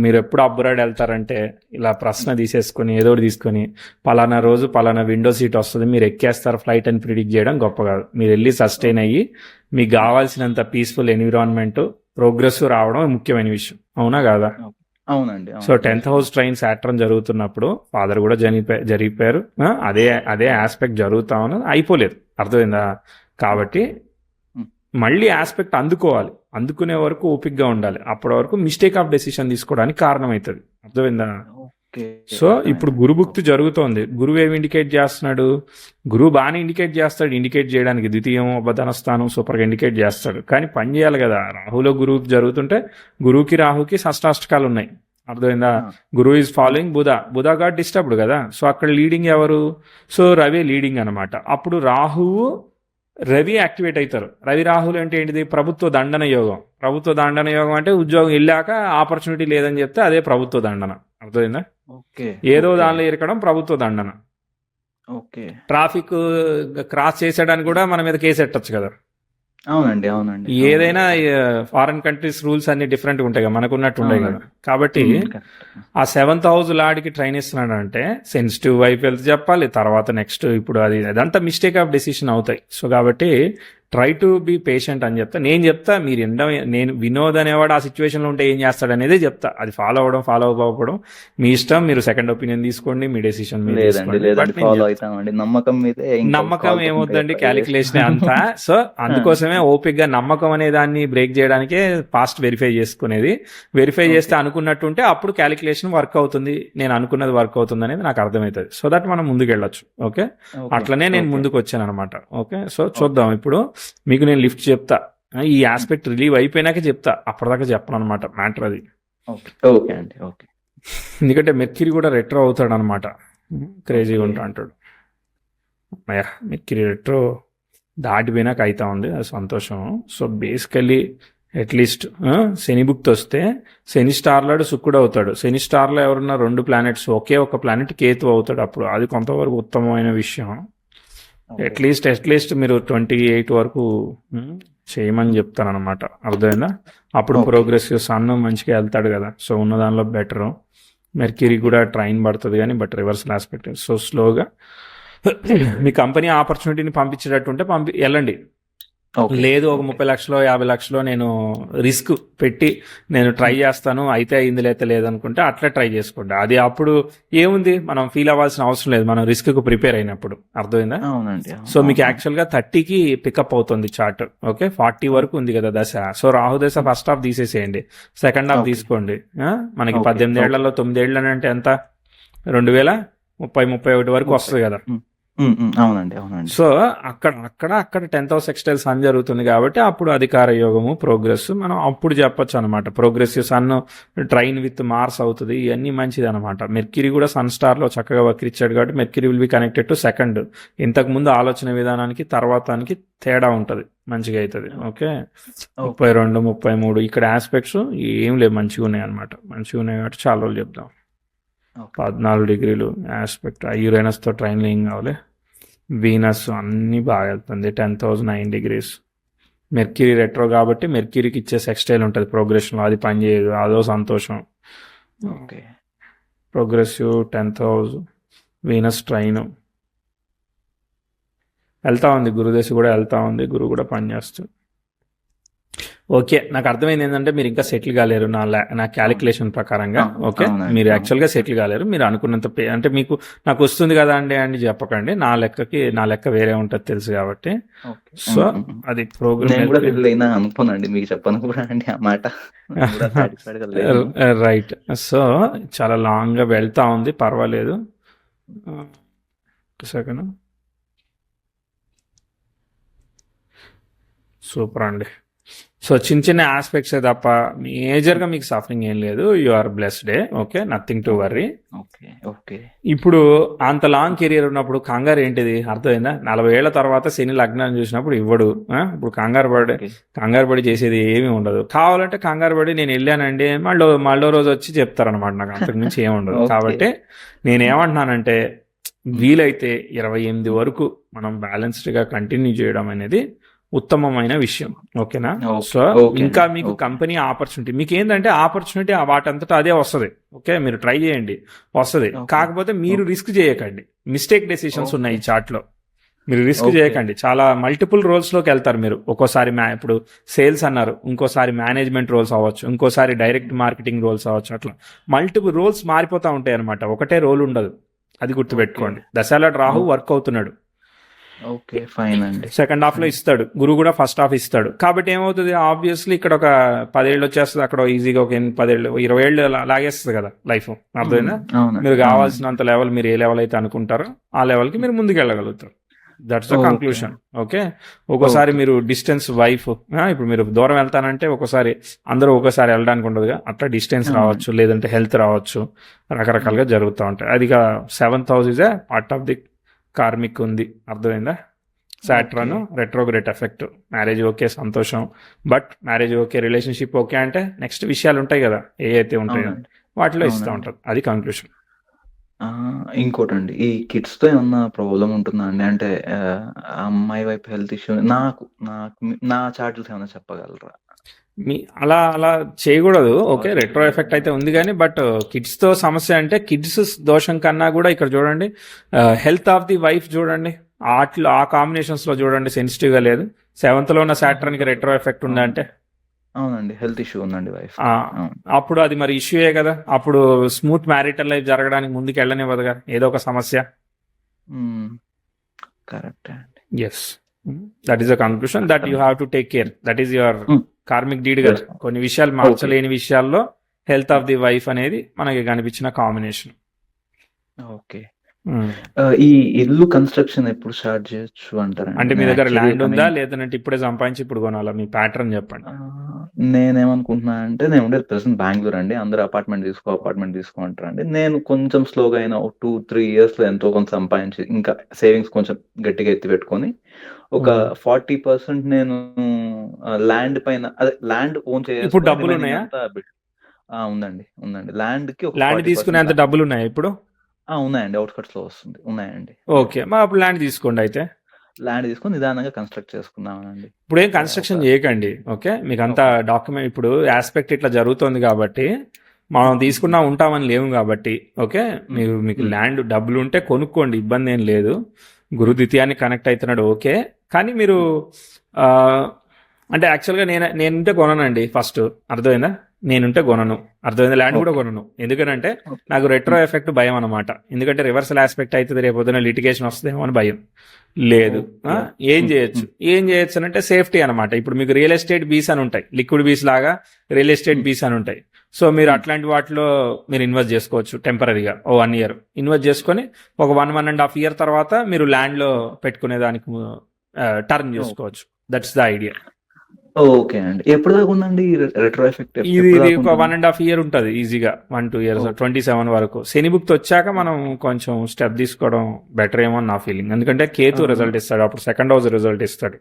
మీరు ఎప్పుడు అబ్రాడ్ వెళ్తారంటే ఇలా ప్రశ్న తీసేసుకొని ఏదో ఒకటి తీసుకొని పలానా రోజు పలానా విండో సీట్ వస్తుంది, మీరు ఎక్కేస్తారు ఫ్లైట్ అని ప్రిడిక్ట్ చేయడం గొప్ప కాదు. మీరు వెళ్ళి సస్టైన్ అయ్యి మీకు కావాల్సినంత పీస్ఫుల్ ఎన్విరాన్మెంట్, ప్రోగ్రెస్ రావడం ముఖ్యమైన విషయం. అవునా కాదా? అవునండి. So 10th house train Saturn జరుగుతున్నప్పుడు ఫాదర్ కూడా జరిగిపోయారు. అదే ఆస్పెక్ట్ జరుగుతా ఉన్నది, అయిపోలేదు. అర్థమైందా? కాబట్టి మళ్ళీ ఆస్పెక్ట్ అందుకోవాలి. అందుకునే వరకు ఓపిక్గా ఉండాలి. అప్పటి వరకు మిస్టేక్ ఆఫ్ డెసిషన్ తీసుకోవడానికి కారణమవుతుంది. అర్థమైందా? సో ఇప్పుడు గురుభుక్తి జరుగుతోంది. గురువు ఏమి ఇండికేట్ చేస్తున్నాడు? గురువు బాగానే ఇండికేట్ చేస్తాడు. ఇండికేట్ చేయడానికి ద్వితీయం ధనస్థానం సూపర్గా ఇండికేట్ చేస్తాడు. కానీ పని చేయాలి కదా. రాహులో గురువు జరుగుతుంటే గురువుకి రాహుకి షష్టాష్టకాలు ఉన్నాయి. అర్థమైందా? గురువు is following Budha got disturbed కదా. సో అక్కడ లీడింగ్ ఎవరు? సో రవి లీడింగ్ అనమాట. అప్పుడు రాహువు రవి యాక్టివేట్ అవుతారు. రవి రాహులు అంటే ఏంటిది? ప్రభుత్వ దండన యోగం. ప్రభుత్వ దండన యోగం అంటే ఉద్యోగం వెళ్ళాక ఆపర్చునిటీ లేదని చెప్తే అదే ప్రభుత్వ దండన. అర్థమైందా? ఏదో దానిలో ఇరకడం ప్రభుత్వ దండన. ట్రాఫిక్ క్రాస్ చేసేయడానికి కూడా మన మీద కేసు పెట్టచ్చు కదా. అవునండి. ఏదైనా ఫారెన్ కంట్రీస్ రూల్స్ అన్ని డిఫరెంట్ ఉంటాయి కదా, మనకున్నట్టు ఉంటాయి కదా. కాబట్టి కరెక్ట్. ఆ 7th హౌస్ లాడికి ట్రైన్ ఇస్తున్నాడు అంటే సెన్సిటివ్ వైపు వెళ్తే చెప్పాలి, తర్వాత నెక్స్ట్ ఇప్పుడు అదంతా మిస్టేక్ ఆఫ్ డెసిషన్ అవుతాయి. సో కాబట్టి ట్రై టు బీ పేషెంట్ అని నేను చెప్తా, మీరు నేను వినోద్ అనేవాడు ఆ సిచ్యువేషన్లో ఉంటే ఏం చేస్తాడు అనేది చెప్తా. అది ఫాలో అవ్వకపోవడం మీ ఇష్టం, మీరు సెకండ్ ఒపీనియన్ తీసుకోండి, మీ డెసిషన్ మీరు లేదండి తీసుకోండి. లేదండి బట్ నేను ఫాలో చెప్తా, అవుతామండి, నమ్మకం మీదే ఇంకా నమ్మకం కాల్ తోకుంటే ఏమొద్దండి, వేస్ట్. క్యాలిక్యులేషన్ అంతా. సో అందుకోసమే ఓపిక్గా నమ్మకం అనే దాన్ని బ్రేక్ చేయడానికే పాస్ట్ వెరిఫై చేసుకునేది. వెరిఫై చేస్తే అనుకున్నట్టుంటే అప్పుడు క్యాలిక్యులేషన్ వర్క్ అవుతుంది, నేను అనుకున్నది వర్క్ అవుతుంది అనేది నాకు అర్థమవుతుంది. సో దట్ మనం ముందుకు వెళ్ళొచ్చు. ఓకే, అట్లనే నేను ముందుకు వచ్చాను అనమాట. ఓకే, సో చూద్దాం. ఇప్పుడు మీకు నేను లిఫ్ట్ చెప్తా, ఈ ఆస్పెక్ట్ రిలీవ్ అయిపోయినాక చెప్తా, అప్పటిదాకా చెప్పను అనమాట మ్యాటర్ అది. ఓకే అండి, ఓకే. ఎందుకంటే మెర్క్యూరీ కూడా రెట్రో అవుతాడు అనమాట, క్రేజీగా ఉంటా అంటాడు. అయ్యా మెర్క్యూరీ రెట్రో దాటిపోయినాక అవుతా ఉంది, అది సంతోషం. సో బేసికల్లీ అట్లీస్ట్ శని బుక్తి వస్తే శని స్టార్లాడు శుక్రుడు అవుతాడు. శని స్టార్లో ఎవరున్నా 2 ప్లానెట్స్, ఒకే ఒక ప్లానెట్ కేతు అవుతాడు. అప్పుడు అది కొంతవరకు ఉత్తమమైన విషయం. అట్లీస్ట్ మీరు 28 వరకు చేయమని చెప్తాను అనమాట, అర్థమైందా? అప్పుడు ప్రోగ్రెసివ్ సన్ మంచిగా వెళ్తాడు కదా, సో ఉన్న దానిలో బెటరు. మెర్క్యూరీ కూడా ట్రైన్ పడుతుంది కానీ బట్ రివర్సల్ ఆస్పెక్ట్. సో స్లోగా మీ కంపెనీ ఆపర్చునిటీని పంపించేటట్టు ఉంటే వెళ్ళండి. లేదు ఒక 30 లక్షలు 50 లక్షలు నేను రిస్క్ పెట్టి నేను ట్రై చేస్తాను, అయితే అయింది లేతే లేదనుకుంటే అట్లా ట్రై చేసుకోండి. అది అప్పుడు ఏముంది, మనం ఫీల్ అవ్వాల్సిన అవసరం లేదు, మనం రిస్క్కు ప్రిపేర్ అయినప్పుడు. అర్థమైందా? సో మీకు యాక్చువల్గా 30కి పికప్ అవుతుంది చార్ట్. ఓకే, 40 వరకు ఉంది కదా దశ. సో రాహు దశ ఫస్ట్ హాఫ్ తీసేసేయండి, సెకండ్ హాఫ్ తీసుకోండి. మనకి 18 ఏళ్లలో 9 ఏళ్ళు అంటే ఎంత, 2030-31 వరకు వస్తుంది కదా. అవునండి. సో అక్కడ 10th హౌస్ సెక్స్టైల్ సన్ జరుగుతుంది కాబట్టి అప్పుడు అధికార యోగము, ప్రోగ్రెస్ మనం అప్పుడు చెప్పొచ్చు అనమాట. Progressive sun trine with Mars అవుతుంది, ఇవన్నీ మంచిది అనమాట. మెర్క్యూరీ కూడా సన్ స్టార్ లో చక్కగా వక్రిచ్చాడు కాబట్టి mercury will be connected to second. ఇంతకు ముందు ఆలోచన విధానానికి తర్వాతానికి తేడా ఉంటుంది, మంచిగా అవుతుంది. ఓకే, 32, 33 ఇక్కడ ఆస్పెక్ట్స్ ఏం లేవు, మంచిగా ఉన్నాయి అనమాట. మంచిగా ఉన్నాయి కాబట్టి చాలా రోజులు చెప్దాం. 14 డిగ్రీలు ఆస్పెక్ట్ యురేనస్తో ట్రైన్ ఏం కావాలి, వీనస్ అన్నీ బాగా వెళ్తుంది. 10th house 9 degrees. Mercury retro కాబట్టి మెర్క్యూరీకి ఇచ్చే సెక్స్టైల్ ఉంటుంది ప్రోగ్రెషన్లో, అది పనిచేయదు, అదో సంతోషం. Okay, progressive 10th house Venus train వెళ్తా ఉంది, గురుదశ కూడా వెళ్తా ఉంది, గురువు కూడా పనిచేస్తుంది. ఓకే, నాకు అర్థమైంది ఏంటంటే మీరు ఇంకా సెటిల్ కాలేరు నా క్యాలిక్యులేషన్ ప్రకారంగా. ఓకే, మీరు యాక్చువల్గా సెటిల్ కాలేరు, మీరు అనుకున్నంత అంటే మీకు నాకు వస్తుంది కదా అని చెప్పకండి, నా లెక్క వేరే ఉంటుంది తెలుసు కాబట్టి. సో అది ప్రోగ్రామ్ అనుకోనండి, మీకు చెప్పను కూడా అండి ఆ మాట. రైట్, సో చాలా లాంగ్గా వెళ్తా ఉంది, పర్వాలేదు. సెకండ్, సూపర్ అండి. సో చిన్న ఆస్పెక్ట్సే తప్ప మేజర్గా మీకు సఫరింగ్ ఏం లేదు, you are blessed. Okay, nothing to worry. ఇప్పుడు అంత లాంగ్ కెరియర్ ఉన్నప్పుడు కంగారు ఏంటిది, అర్థమైందా? 40 ఏళ్ల తర్వాత శని లగ్నాన్ని చూసినప్పుడు ఇవ్వడు. ఇప్పుడు కంగారు పడి చేసేది ఏమీ ఉండదు. కావాలంటే కంగారు పడి నేను వెళ్ళానండి మళ్ళీ రోజు వచ్చి చెప్తారనమాట, నాకు అంతకు మించి ఏమి ఉండదు. కాబట్టి నేనేమంటున్నానంటే వీలైతే 28 వరకు మనం బ్యాలెన్స్డ్గా కంటిన్యూ చేయడం అనేది ఉత్తమమైన విషయం. ఓకేనా? సో ఇంకా మీకు కంపెనీ ఆపర్చునిటీ, మీకు ఏంటంటే ఆపర్చునిటీ వాటంతటా అదే వస్తుంది. ఓకే, మీరు ట్రై చేయండి, వస్తుంది. కాకపోతే మీరు రిస్క్ చేయకండి, మిస్టేక్ డెసిషన్స్ ఉన్నాయి ఈ చార్ట్లో, మీరు రిస్క్ చేయకండి. చాలా మల్టిపుల్ రోల్స్లోకి వెళ్తారు మీరు. ఒక్కోసారి ఇప్పుడు సేల్స్ అన్నారు, ఇంకోసారి మేనేజ్మెంట్ రోల్స్ అవ్వచ్చు, ఇంకోసారి డైరెక్ట్ మార్కెటింగ్ రోల్స్ అవ్వచ్చు. అట్లా మల్టిపుల్ రోల్స్ మారిపోతూ ఉంటాయి అనమాట, ఒకటే రోల్ ఉండదు, అది గుర్తుపెట్టుకోండి. దశాల రాహు వర్క్ అవుతున్నాడు. ఓకే, ఫైన్ అండి. సెకండ్ హాఫ్ లో ఇస్తాడు, గురువు కూడా ఫస్ట్ హాఫ్ ఇస్తాడు. కాబట్టి ఏమవుతుంది, ఆబ్వియస్లీ ఇక్కడ ఒక 10 ఏళ్ళు వచ్చేస్తుంది, అక్కడ ఈజీగా ఒక 10 ఏళ్ళు 20 ఏళ్ళు లాగేస్తుంది కదా లైఫ్. అర్థమైందా? మీరు కావాల్సినంత లెవెల్, మీరు ఏ లెవెల్ అయితే అనుకుంటారో ఆ లెవెల్కి మీరు ముందుకు వెళ్ళగలుగుతారు. That's the conclusion. ఓకే, ఒక్కోసారి మీరు డిస్టెన్స్ వైఫ్, ఇప్పుడు మీరు దూరం వెళ్తానంటే ఒక్కోసారి అందరూ ఒక్కోసారి వెళ్ళడానికి ఉండదుగా, అట్లా డిస్టెన్స్ రావచ్చు, లేదంటే హెల్త్ రావచ్చు, రకరకాలుగా జరుగుతూ ఉంటాయి. అది 7th house is a part of the karmic ఉంది. అర్థమైందా? Saturn retrograde effect. Marriage okay, సంతోషం. But marriage okay, relationship okay అంటే నెక్స్ట్ విషయాలు ఉంటాయి కదా, ఏ అయితే ఉంటాయో వాటిలో ఇస్తూ ఉంటుంది. అది కంక్లూషన్. ఇంకోటండి. ఈ కిడ్స్‌తో ఏమన్నా ప్రాబ్లమ్ ఉంటుందా అండి? అంటే అమ్మాయి వైపు హెల్త్ ఇష్యూ నాకు నాకు నా చార్ట్‌స్ ఏమైనా చెప్పగలరా? మీ అలా అలా చేయకూడదు. ఓకే. రెట్రో పాజిటివ్‌గా ఎఫెక్ట్ అయితే ఉంది గానీ, బట్ కిడ్స్‌తో సమస్య అంటే కిడ్స్ దోషం కన్నా గూడా ఇక్కడ చూడండి హెల్త్ ఆఫ్ ది వైఫ్ చూడండి. ఆ కాంబినేషన్స్‌లో చూడండి సెన్సిటివ్‌గా లేదు. 7థ్‌లో ఉన్న సాటర్న్‌కి రెట్రో ఎఫెక్ట్ అవును. ఉందంటే అవునండి. హెల్త్ ఇష్యూ ఉందండి వైఫ్‌కి. ఆ! అవును. అప్పుడు అది మరి ఇష్యూయే గదా! అప్పుడు స్మూత్ మ్యారిటల్ లైఫ్ జరగడానికి ముందుకెళ్ళనివ్వదుగా ఏదో ఒక సమస్య. హ్మ్. కరెక్టే అండి. Yes. That is the conclusion that you have to take care. That is your హ్మ్. కార్మిక్ డీడ్ గదా! రెస్పాన్స్. కొన్ని విషయాలు ఓకే. మార్చలేని విషయాల్లో హెల్త్ ఆఫ్ ది వైఫ్ అనేది మనకి కనిపించిన కాంబినేషన్. ఓకే. హ్మ్. ఈ ఇల్లు కన్‌స్ట్రక్షన్ ఎప్పుడు స్టార్ట్ చేయొచ్చు అంటారండి? అంటే మీ నేను దగ్గర యాక్చువల్లీ ల్యాండ్ ఐ ఉందా? మీన్ లేదంటే ఇప్పుడే సంపాదించి ఇప్పుడు కొనాలా? మీ ప్యాటర్న్ చెప్పండి. నేనేమనుకుంటున్నా అంటే నేను ఉండేది ప్రెజెంట్ బెంగుళూరు అండి. అందరూ అపార్ట్మెంట్ తీసుకో అంటారండి. నేను కొంచెం స్లోగా అయినా ఒక 2, 3 ఇయర్స్‌లో ఎంతో కొంత సంపాదించి ఇంకా సేవింగ్స్ కొంచెం గట్టిగా ఎత్తిపెట్టుకొని ఒక హ్మ్. 40% నేను ల్యాండ్ పైన అదే ల్యాండ్ ఓన్ ఇప్పుడు చేసుకొని రిమైనింగ్ డబ్బులున్నాయా? అంతా ఉందండి. ఉందండి. ల్యాండ్‌కి ఒక ల్యాండ్ 40% తీసుకునేంత డబ్బులున్నాయా ఇప్పుడు? ఉన్నాయండి. ఔట్‌స్కట్స్‌లో వస్తుంది. ఉన్నాయండి. ఓకే. మరి అప్పుడు ల్యాండ్ తీసుకోండి అయితే. ల్యాండ్ తీసుకొని నిదానంగా కన్‌స్ట్రక్ట్ చేసుకుందామనండి. ఇప్పుడేం ఒక కన్స్ట్రక్షన్ చేయకండి. ఓకే. మీకంతా ఓకే. డాక్యుమెంట్ ఇప్పుడు యాస్పెక్ట్ ఇట్లా జరుగుతోంది కాబట్టి, మనం హుహుహు. తీసుకున్నా ఉంటామని లేము కాబట్టి, ఓకే. హ్మ్. మీకు హ్మ్. ల్యాండ్ డబ్బులుంటే కొనుక్కోండి. ఇబ్బందేం లేదు. గురు హ్మ్. ద్వితీయానికి కనెక్ట్ అయితున్నాడు ఓకే. కానీ మీరు హ్మ్. ఆహ్, అంటే యాక్చువల్‌గా నేనుంటే కొననండి ఫస్ట్. అర్థమైందా? నేనుంటే కొనను. అర్థమైందా? ల్యాండ్ కూడా ఓకే. కొనను. ఎందుకనంటే ఓకే. నాకు రెట్రో హ్మ్. ఎఫెక్ట్ భయం అనమాట. ఎందుకంటే రివర్సల్ యాస్పెక్ట్ అయితది రేపొద్దున లిటిగేషన్ వస్తదేమో అని భయం. లేదు. ఓకే. ఏం హ్మ్. చేయొచ్చు? హ్మ్. ఏం చేయొచ్చు అనంటే సేఫ్టీ అనమాట. ఇప్పుడు మీకు రియల్ ఎస్టేట్ బీస్ అని ఉంటాయి. లిక్విడ్ బీస్ లాగా రియల్ ఎస్టేట్ హ్మ్. బీస్ అని ఉంటాయి. సో మీరు హ్మ్. అట్లాంటి వాటిలో మీరు ఇన్వెస్ట్ చేసుకోవచ్చు టెంపరరీగా ఓ 1 ఇయర్. ఇన్వెస్ట్ చేసుకొని ఒక 1 ½ ఇయర్ తర్వాత మీరు ల్యాండ్‌లో పెట్టుకునే దానికి టర్న్ ఓకే. చూసుకోవచ్చు. That's the idea. ఓకే అండి. ఎప్పటిదాకా ఉందండి ఈ రెట్రో ఎఫెక్ట్ ఇది ఎప్పటిదాకా ఒక ఉంటుంది? 1 ½ ఇయర్ ఉంటుంది ఈజీగా. 1, 2 ఇయర్స్ ఓకే. 27 వరకు. శని భుక్తి వచ్చాక మనం ఓకే. కొంచెం స్టెప్ తీసుకోవడం బెటర్ ఏమో అని నా ఫీలింగ్. ఎందుకంటే కేతు రిజల్ట్ ఆ! ఇస్తాడు. అప్పుడు సెకండ్ హౌస్ రిజల్ట్ ఇస్తాడు.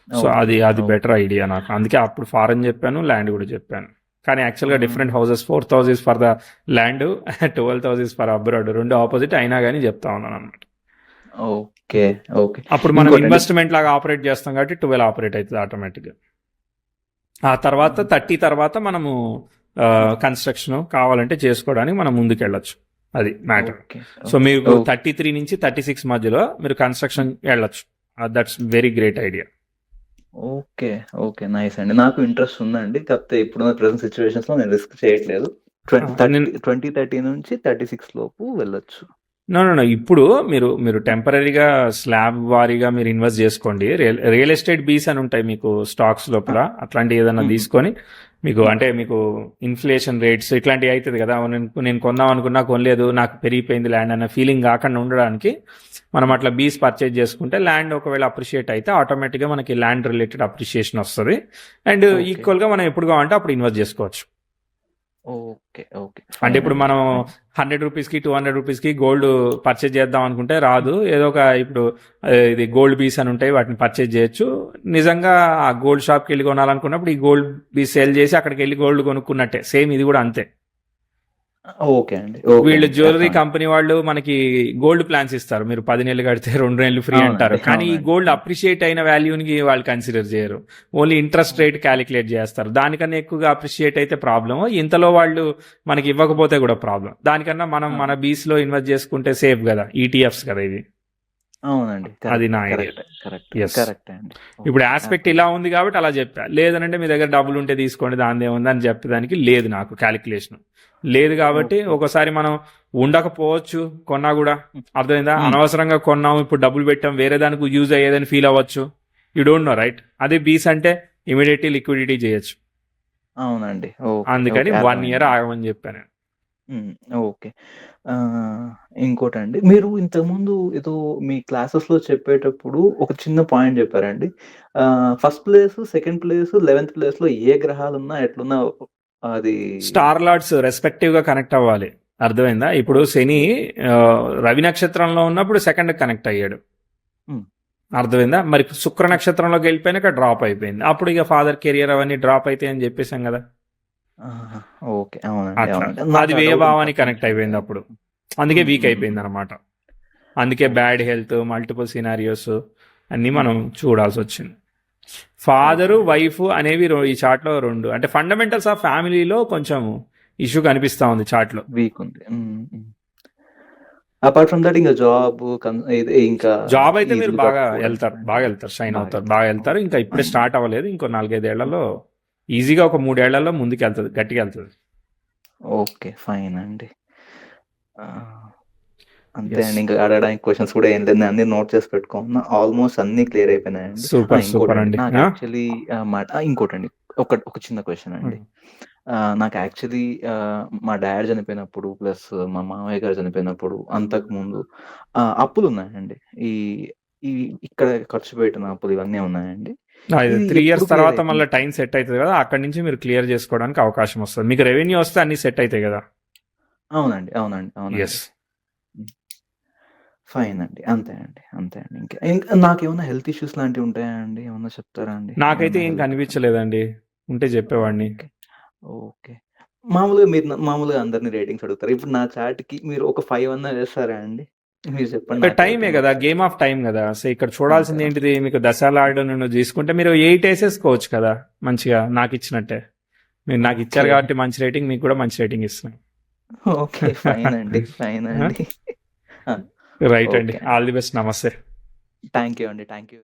So okay. అది ఓకే. బెటర్ ఐడియా నాకు. అందుకే అప్పుడు ఫారెన్ చెప్పాను, ల్యాండ్ కూడా చెప్పాను. కానీ యాక్చువల్‌గా డిఫరెంట్ ఆ! Houses 4,000 is for the land, 12,000 is for abroad. 2 opposite అయినా గానీ చెప్తా ఉన్నాను అనమాట. ఓకే. ఓకే. అప్పుడు మనం ఇంకోటండి ఇన్వెస్ట్‌మెంట్ లాగా ఆపరేట్ చేస్తాం కాబట్టి 12 ఆపరేట్ అవుతుంది ఆటోమేటిక్‌గా. ఆ తర్వాత హ్మ్. 30 తర్వాత మనము కన్స్ట్రక్షన్ కావాలంటే చేసుకోవడానికి మనం ముందుకెళ్ళొచ్చు. అది మ్యాటర్. ఓకే. So okay. మీకు ఓకే. 33 నుంచి 36 మధ్యలో మీరు హ్మ్. కన్స్ట్రక్షన్ వెళ్ళొచ్చు. That's very great idea. Okay. Okay. Nice అండి. నాకు ఇంట్రెస్ట్ ఉందండి. కాకపోతే ఇప్పుడున్న ప్రెజెంట్ సిట్యుయేషన్స్‌లో నేను రిస్క్ చేయట్లేదు. నేను 30 నుంచి 36 లోపు వెళ్ళొచ్చు. నో. నో. నో. ఇప్పుడు మీరు టెంపరరీగా స్లాబ్ వారీగా మీరు ఇన్వెస్ట్ చేసుకోండి. రియల్ ఎస్టేట్ బీస్ అని ఉంటాయి మీకు స్టాక్స్ ఆ! లోపల. అట్లాంటివి ఏదైనా హుహు. తీసుకొని మీకు హ్మ్. అంటే మీకు ఇన్ఫ్లేషన్ రేట్స్ ఇట్లాంటివి అవుతుంది కదా! నేను కొందాం అనుకున్నా కొనలేదు. నాకు పెరిగిపోయింది ల్యాండ్ అన్న ఫీలింగ్ కాకుండా ఉండడానికి మనం హ్మ్. అట్లా బీస్ పర్చేజ్ చేసుకుంటే ల్యాండ్ ఒకవేళ అప్రిషియేట్ అయితే ఆటోమేటిక్‌గా మనకి ల్యాండ్ రిలేటెడ్ అప్రిషియేషన్ వస్తది. And okay. ఈక్వల్‌గా మనం ఎప్పుడు కావాలంటే అప్పుడు ఇన్వెస్ట్ చేసుకోవచ్చు. ఓకే. ఓకే. అంటే ఫైన్ ఇప్పుడు అండి. మనం ఫైన్. 100 రూపీస్‌కి, 200 రూపీస్‌కి గోల్డ్ పర్చేజ్ చేద్దాం అనుకుంటే రాదు. ఏదో ఒక ఇప్పుడు ఇది గోల్డ్ పీస్ అని ఉంటాయి. వాటిని పర్చేజ్ చేయొచ్చు. నిజంగా ఆ గోల్డ్ షాప్‌కెళ్ళి కొనాలనుకున్నప్పుడు ఈ గోల్డ్ పీస్ సేల్ చేసి అక్కడికెళ్ళి గోల్డ్ కొనుక్కున్నట్టే. సేమ్ ఇది కూడా అంతే. ఓకే అండి. ఓకే వీళ్ళు అండి. జ్యువెలరీ అర్థమైంది. కంపెనీ వాళ్ళు మనకి గోల్డ్ ప్లాన్స్ ఇస్తారు. మీరు 10 నెలలు కడితే 2 నెలలు ఫ్రీ అంటారు. అవునండి. కానీ ఈ అవునండి. గోల్డ్ అవును. అప్రిషియేట్ అయిన వాల్యూని వాళ్ళు కన్సిడర్ చేయరు. Only interest rate okay. Calculate చేస్తారు. దానికన్నా ఎక్కువగా అప్రిషియేట్ అయితే ప్రాబ్లమ్. ఇంతలో వాళ్ళు మనకి ఇవ్వకపోతే కూడా ప్రాబ్లమ్. దానికన్నా మనం ఆ! మన బీస్‌లో ఇన్వెస్ట్ చేసుకుంటే సేఫ్ కదా! ఈటీఎఫ్స్ కదా ఇవి. అవునండి. అది కరెక్టే. నా ఐడియా. కరెక్టే. కరెక్టే. యెస్. కరెక్టే అండి. ఇప్పుడు ఓకే. ఆస్పెక్ట్ ఇలా అర్థమైంది. ఉంది కాబట్టి అలా చెప్పా. లేదనంటే మీ దగ్గర డబ్బులు ఉంటే తీసుకోండి దానిదేముంది అని చెప్పడానికి లేదు నాకు క్యాలిక్యులేషన్. లేదు కాబట్టి ఓకే. ఒకసారి మనం ఉండకపోవచ్చు కొన్నా కూడా. హ్మ్. అర్థమైందా? హ్మ్. అనవసరంగా కొన్నాం ఇప్పుడు డబ్బులు పెట్టాం వేరే దానికి యూజ్ అయ్యేదని ఫీల్ అవ్వచ్చు. You don't know right? అదే బీస్ అంటే ఇమీడియట్‌లీ లిక్విడిటీ చేయొచ్చు. అవునండి. ఓకే. అందుకని ఓకే. 1 ఇయర్ అర్థమైందండి. ఆగమని చెప్పాను. హ్మ్. ఓకే. ఇంకోటండి మీరు ఇంతకుముందు ఏదో మీ క్లాసెస్‌లో చెప్పేటప్పుడు ఒక చిన్న పాయింట్ చెప్పారండి. ఫస్ట్ ప్లేస్, సెకండ్ ప్లేస్, 11థ్ ప్లేస్‌లో ఏ గ్రహాలున్నా ఎట్లున్నా అది స్టార్ లార్డ్స్ రెస్పెక్టివ్‌గా కనెక్ట్ అవ్వాలి. అర్థమైందా? ఇప్పుడు శని ఓకే. రవి నక్షత్రంలో ఉన్నప్పుడు సెకండ్‌కి కనెక్ట్ అయ్యాడు. హ్మ్. అర్థమైందా? మరి శుక్ర నక్షత్రంలోకి వెళ్ళిపోయినాక డ్రాప్ అయిపోయింది. అప్పుడు ఇక ఫాదర్ కెరియర్ అవన్నీ డ్రాప్ అయితాయి అని చెప్పేసాం కదా! ఆహా! ఓకే. అవునండి. అట్లా. అవునండి. అది నాకు ఆ డౌట్ వ్యయభావానికి ఇంతకుముందు కనెక్ట్ నుంచి అయిపోయింది ఉండే. అప్పుడు. అందుకే హ్మ్. వీక్ హ్మ్. అయిపోయింది అనమాట. అందుకే bad okay. Health, multiple scenarios అన్నీ మనం చూడాల్సి వచ్చింది. Father, okay. వైఫ్ అనేవి ఈ చార్ట్లో 2 అంటే ఫండమెంటల్స్ ఆఫ్ ఫ్యామిలీలో కొంచెం ఇష్యూ కనిపిస్తా ఉంది చార్ట్లో. వీక్ ఉంది. హ్మ్. హ్మ్. అపార్ట్ ఫ్రమ్ దట్ ఇంక జాబు ఇది ఇంకా జాబ్ అయితే మీరు ఈజీలు బాగా కట్టుకోవడం వెళ్తారు, అండి. బాగా వెళ్తారు, షైన్ అవుతారు, బాగెళ్తారు. బాగా వెళ్తారు. ఓకే. ఇంకా ఇప్పుడే ఫైన్. స్టార్ట్ అవ్వలేదు, ఇంకో 4-5 ఏళ్లలో ఈజీగా ఒక 3 ఏళ్లలో ముందుకు వెళ్తుంది, గట్టిగా వెళ్తుంది. ఓకే. ఫైన్ అండి. ఆ! అంతే ఎస్. అండి. ఇంకా అడగడానికి క్వెషన్స్ కూడా ఏం లేదు. నేను అన్నీ నోట్ చేసి పెట్టుకున్నా. ఆల్‌మోస్ట్ అన్నీ క్లియర్ అయిపోయినాయండి. సూపర్ సూపర్ ఇంకోటండి అండి. నాకు యాక్చువల్లీ ఇంకోటండి. ఒక చిన్న క్వెషన్ అండి. నాకు యాక్చువల్లీ మా డ్యాడ్ చనిపోయినప్పుడు ప్లస్ మా మామయ్య గారు చనిపోయినప్పుడు అంతకుముందు అప్పులున్నాయండి. ఈ ఈ ఇక్కడ ఖర్చు పెట్టిన అప్పులు ఇవన్నీ ఉన్నాయండి. ఇది 3 years ఎప్పుడు క్లియర్ తర్వాత మళ్ళీ అయితుంది? టైం సెట్ అవుతుంది కదా, అక్కడి నుంచి మీరు క్లియర్ చేసుకోవడానికి అవకాశం వస్తుంది. మీకు రెవెన్యూ వస్తే అన్ని సెట్ అవుతాయి కదా. అవునండి. అవునండి. అవునండి. ఎస్. హ్మ్. ఫైన్ అండి. అంతే అండి. అంతే అండి. ఇంకా నాకేమన్నా హెల్త్ ఇష్యూస్ లాంటివి ఉంటాయా అండి? ఏమన్నా చెప్తారా అండి? నాకైతే ఏమన్నా ఏం హెల్త్ కనిపించలేదండి, ఉంటే చెప్పేవాడిని. ఓకే. ఓకే. మామూలుగా మీరు మామూలుగా అందరిని రేటింగ్స్ అడుగుతారు. ఇప్పుడు నా చాట్‌కి మీరు ఒక 5 అన్నా వేస్తారా అండి? మీరు చెప్పండి నాకు టైమే రేటింగ్ కదా, ఒకసారి. గేమ్ ఆఫ్ టైం కదా. సో ఇక్కడ చూడాల్సింది అంతేనా? ఏంటిది, మీకు దశాలాడు నన్ను తీసుకుంటే మీరు 8 వేసేసుకోవచ్చు కదా మంచిగా, నాకు ఇచ్చినట్టే. మీరు నాకు ఇచ్చారు ఓకే. కాబట్టి మంచి రేటింగ్, మీకు కూడా మంచి రేటింగ్ ఇస్తున్నాను. ఓకే. ఫైన్ అండి. ఫైన్ అండి. ఆ! రైట్ అండి, ఓకే అండి. ఆల్ ది బెస్ట్, నమస్తే. థాంక్ యూ అండి. Thank you.